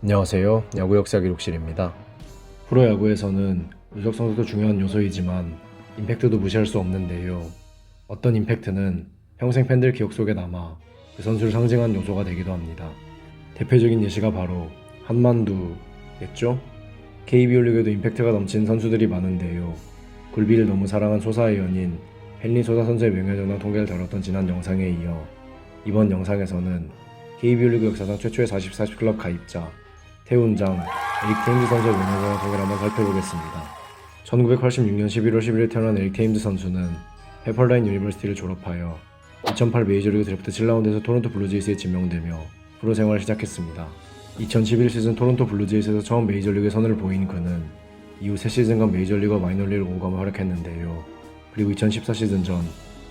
안녕하세요. 야구 역사 기록실입니다. 프로야구에서는 누적 선수도 중요한 요소이지만 임팩트도 무시할 수 없는데요. 어떤 임팩트는 평생 팬들 기억 속에 남아 그 선수를 상징한 요소가 되기도 합니다. 대표적인 예시가 바로 한만두겠죠? KBO 리그에도 임팩트가 넘치는 선수들이 많은데요. 굴비를 너무 사랑한 소사의 연인 헨리 소사 선수의 명예전당 통계를 다뤘던 지난 영상에 이어 이번 영상에서는 KBO 리그 역사상 최초의 40 클럽 가입자 태운장 에릭 테임즈 선수의 명예전당 통계를 한번 살펴보겠습니다. 1986년 11월 11일 태어난 에릭 테임즈 선수는 페퍼라인 유니버시티를 졸업하여 2008 메이저리그 드래프트 7라운드에서 토론토 블루제이스에 지명되며 프로 생활을 시작했습니다. 2011 시즌 토론토 블루제이스에서 처음 메이저리그에 선을 보인 그는 이후 3시즌간 메이저리그와 마이너리그를 오가며 활약했는데요. 그리고 2014 시즌 전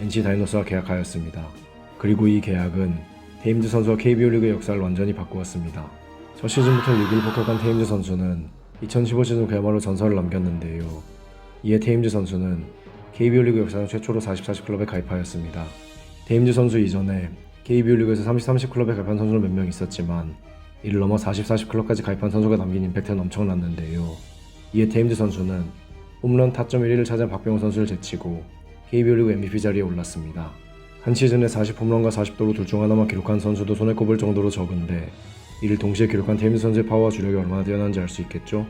NC 다이노스와 계약하였습니다. 그리고 이 계약은 테임즈 선수와 KBO 리그의 역사를 완전히 바꾸었습니다. 첫 시즌부터 리그를 폭격한 테임즈 선수는 2015 시즌 그야말로 전설을 남겼는데요. 이에 테임즈 선수는 KBO 리그 역사상 최초로 40 클럽에 가입하였습니다. 테임즈 선수 이전에 KBO 리그에서 30 클럽에 가입한 선수는 몇 명 있었지만 이를 넘어 40 클럽까지 가입한 선수가 남긴 임팩트는 엄청났는데요. 이에 테임즈 선수는 홈런 타점 1위를 차지한 박병호 선수를 제치고 KBO 리그 MVP 자리에 올랐습니다. 한 시즌에 40 홈런과 40도루 둘 중 하나만 기록한 선수도 손에 꼽을 정도로 적은데 이를 동시에 기록한 테임즈 선수의 파워와 주력이 얼마나 뛰어난지 알 수 있겠죠?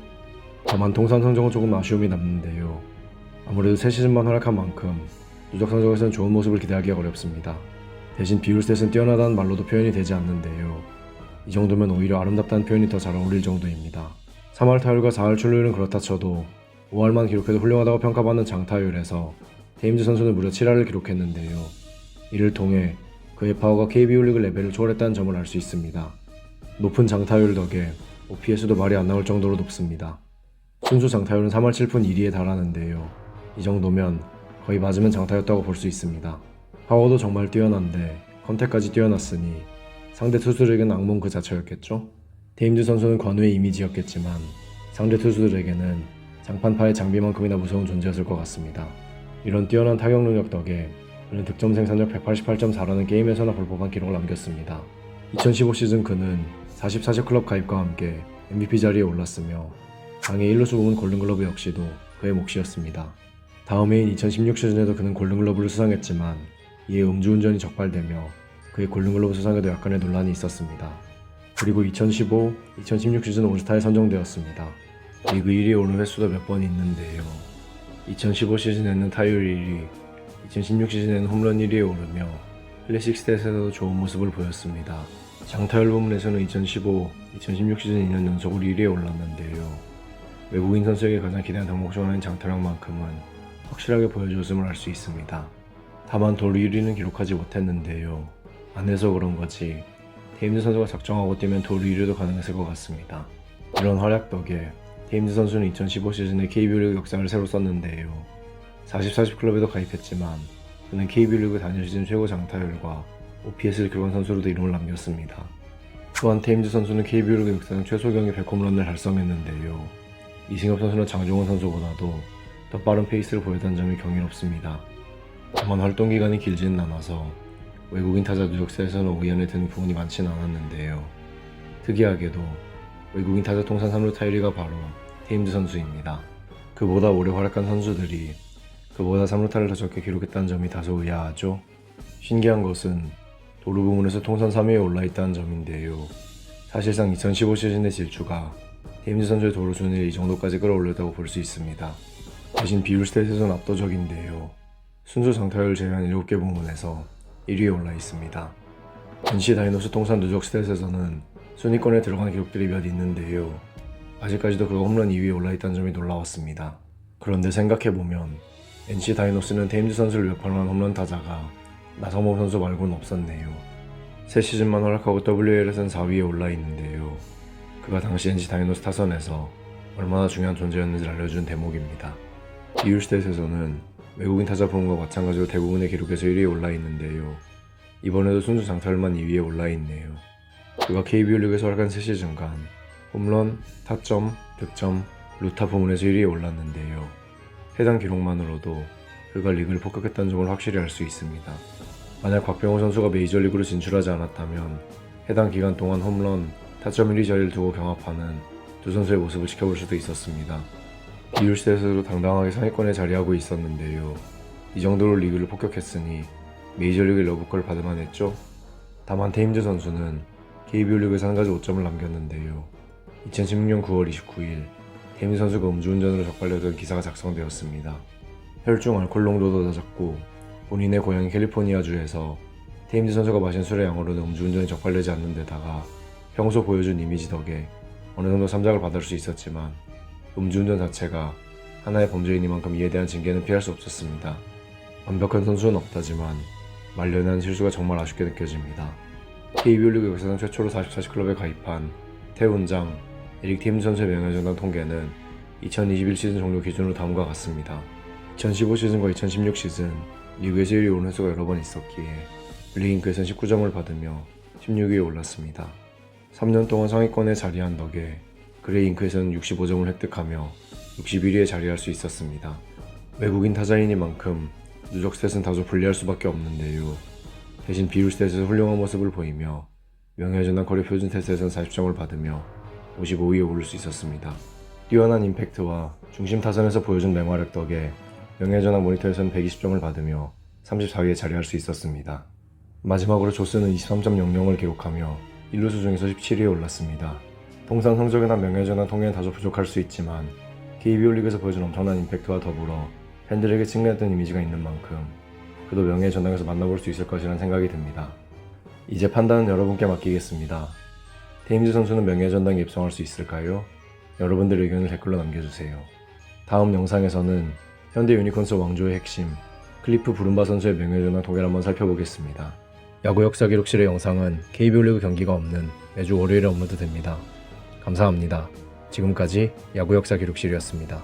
다만 통산 성적은 조금 아쉬움이 남는데요. 아무래도 3시즌만 활약한 만큼 누적 성적에서는 좋은 모습을 기대하기가 어렵습니다. 대신 비울 스탯은 뛰어나다는 말로도 표현이 되지 않는데요. 이 정도면 오히려 아름답다는 표현이 더 잘 어울릴 정도입니다. 3할 타율과 4할 출루율은 그렇다 쳐도 5할만 기록해도 훌륭하다고 평가받는 장타율에서 테임즈 선수는 무려 7할을 기록했는데요. 이를 통해 그의 파워가 KBO 리그 레벨을 초월했다는 점을 알 수 있습니다. 높은 장타율 덕에 OPS도 말이 안 나올 정도로 높습니다. 순수 장타율은 3할 7푼 1리에 달하는데요. 이 정도면 거의 맞으면 장타였다고 볼 수 있습니다. 파워도 정말 뛰어난데 컨택까지 뛰어났으니 상대 투수들에게는 악몽 그 자체였겠죠? 테임즈 선수는 관우의 이미지였겠지만 상대 투수들에게는 장판파의 장비만큼이나 무서운 존재였을 것 같습니다. 이런 뛰어난 타격 능력 덕에 그는 득점 생산력 188.4라는 게임에서나 볼 법한 기록을 남겼습니다. 2015 시즌 그는 40 클럽 가입과 함께 MVP 자리에 올랐으며 당의 1루수 부문 골든글러브 역시도 그의 몫이었습니다. 다음 해인 2016 시즌에도 그는 골든글러브를 수상했지만 이에 음주운전이 적발되며 그의 골든글러브 수상에도 약간의 논란이 있었습니다. 그리고 2015, 2016 시즌 올스타에 선정되었습니다. 리그 1위에 오른 횟수도 몇 번 있는데요. 2015 시즌에는 타율 1위, 2016 시즌에는 홈런 1위에 오르며 클래식 스탯에서도 좋은 모습을 보였습니다. 장타율 부문에서는 2015, 2016 시즌 2년 연속으로 1위에 올랐는데요. 외국인 선수에게 가장 기대한 덕목 중 하나인 장타력만큼은 확실하게 보여줬음을 알 수 있습니다. 다만 돌 1위는 기록하지 못했는데요. 안 해서 그런 거지 테임즈 선수가 작정하고 뛰면 돌 1위도 가능했을 것 같습니다. 이런 활약 덕에 테임즈 선수는 2015 시즌에 KBO 리그 역사를 새로 썼는데요. 40 클럽에도 가입했지만 그는 KBO 리그 단일 시즌 최고 장타율과 OPS를 기록한 선수로도 이름을 남겼습니다. 또한 테임즈 선수는 KBO 리그 역사상 최소 경기 100홈런을 달성했는데요. 이승엽 선수나 장종원 선수보다도 더 빠른 페이스를 보였다는 점이 경이롭습니다. 다만 활동 기간이 길지는 않아서 외국인 타자 누적세에서는 5위 안에 드는 부분이 많지는 않았는데요. 특이하게도 외국인 타자 통산 3루 타율이가 바로 테임즈 선수입니다. 그보다 오래 활약한 선수들이 그보다 3루타를 더 적게 기록했다는 점이 다소 의아하죠. 신기한 것은 도루 부문에서 통산 3위에 올라있다는 점인데요. 사실상 2015 시즌의 질주가 테임즈 선수의 도루 순위를 이 정도까지 끌어올렸다고 볼 수 있습니다. 대신 비율 스탯에서는 압도적인데요. 순수 장타율 제외한 7개 부문에서 1위에 올라 있습니다. NC 다이노스 통산 누적 스탯에서는 순위권에 들어가는 기록들이 몇 있는데요. 아직까지도 그가 홈런 2위에 올라있다는 점이 놀라웠습니다. 그런데 생각해보면 NC 다이노스는 테임즈 선수를 위협할 홈런 타자가 나성범 선수 말고는 없었네요. 3시즌만 활약하고 WL에서는 4위에 올라있는데요. 그가 당시 NC 다이노스 타선에서 얼마나 중요한 존재였는지를 알려준 대목입니다. 비율 스탯에서는 외국인 타자 부문과 마찬가지로 대부분의 기록에서 1위에 올라있는데요. 이번에도 순수 장타율만 2위에 올라있네요. 그가 KBO 리그에서 활약한 3시즌간 홈런, 타점, 득점, 루타 부문에서 1위에 올랐는데요. 해당 기록만으로도 그가 리그를 폭격했다는 점을 확실히 알 수 있습니다. 만약 박병호 선수가 메이저리그로 진출하지 않았다면 해당 기간 동안 홈런, 타점 1위 자리를 두고 경합하는 두 선수의 모습을 지켜볼 수도 있었습니다. 비율스에서도 당당하게 상위권에 자리하고 있었는데요. 이 정도로 리그를 폭격했으니 메이저리그 러브콜을 받을만 했죠. 다만 테임즈 선수는 KBO 리그에서 한 가지 오점을 남겼는데요. 2016년 9월 29일 테임즈 선수가 음주운전으로 적발되던 기사가 작성되었습니다. 혈중 알코올 농도도 낮았고 본인의 고향인 캘리포니아주에서 테임즈 선수가 마신 술의 양으로는 음주운전이 적발되지 않는 데다가 평소 보여준 이미지 덕에 어느 정도 삼작을 받을 수 있었지만 음주운전 자체가 하나의 범죄이니만큼 이에 대한 징계는 피할 수 없었습니다. 완벽한 선수는 없다지만 말년에 한 실수가 정말 아쉽게 느껴집니다. KBO 리그 역사상 최초로 44시 클럽에 가입한 태훈장, 에릭 테임즈 선수의 명예전당 통계는 2021 시즌 종료 기준으로 다음과 같습니다. 2015 시즌과 2016 시즌 리그에서 1위 오른 횟수가 여러 번 있었기에 블랙잉크에서는 19점을 받으며 16위에 올랐습니다. 3년 동안 상위권에 자리한 덕에 그레이잉크에서는 65점을 획득하며 61위에 자리할 수 있었습니다. 외국인 타자이니만큼 누적 스탯은 다소 불리할 수밖에 없는데요. 대신 비율 스탯에서 훌륭한 모습을 보이며 명예전당 커리어 표준 테스트에서는 40점을 받으며 55위에 오를 수 있었습니다. 뛰어난 임팩트와 중심 타선에서 보여준 맹활약 덕에 명예전당 모니터에서는 120점을 받으며 34위에 자리할 수 있었습니다. 마지막으로 조스는 23.00을 기록하며 1루수 중에서 17위에 올랐습니다. 통상 성적이나 명예전당 통계는 다소 부족할 수 있지만 KBO 리그에서 보여준 엄청난 임팩트와 더불어 팬들에게 칭찬했던 이미지가 있는 만큼 그도 명예전당에서 만나볼 수 있을 것이라는 생각이 듭니다. 이제 판단은 여러분께 맡기겠습니다. 테임즈 선수는 명예전당에 입성할 수 있을까요? 여러분들의 의견을 댓글로 남겨주세요. 다음 영상에서는 현대 유니콘스 왕조의 핵심 클리프 브룸바 선수의 명예전당 통계를 한번 살펴보겠습니다. 야구 역사 기록실의 영상은 KBO 리그 경기가 없는 매주 월요일에 업로드됩니다. 감사합니다. 지금까지 야구 역사 기록실이었습니다.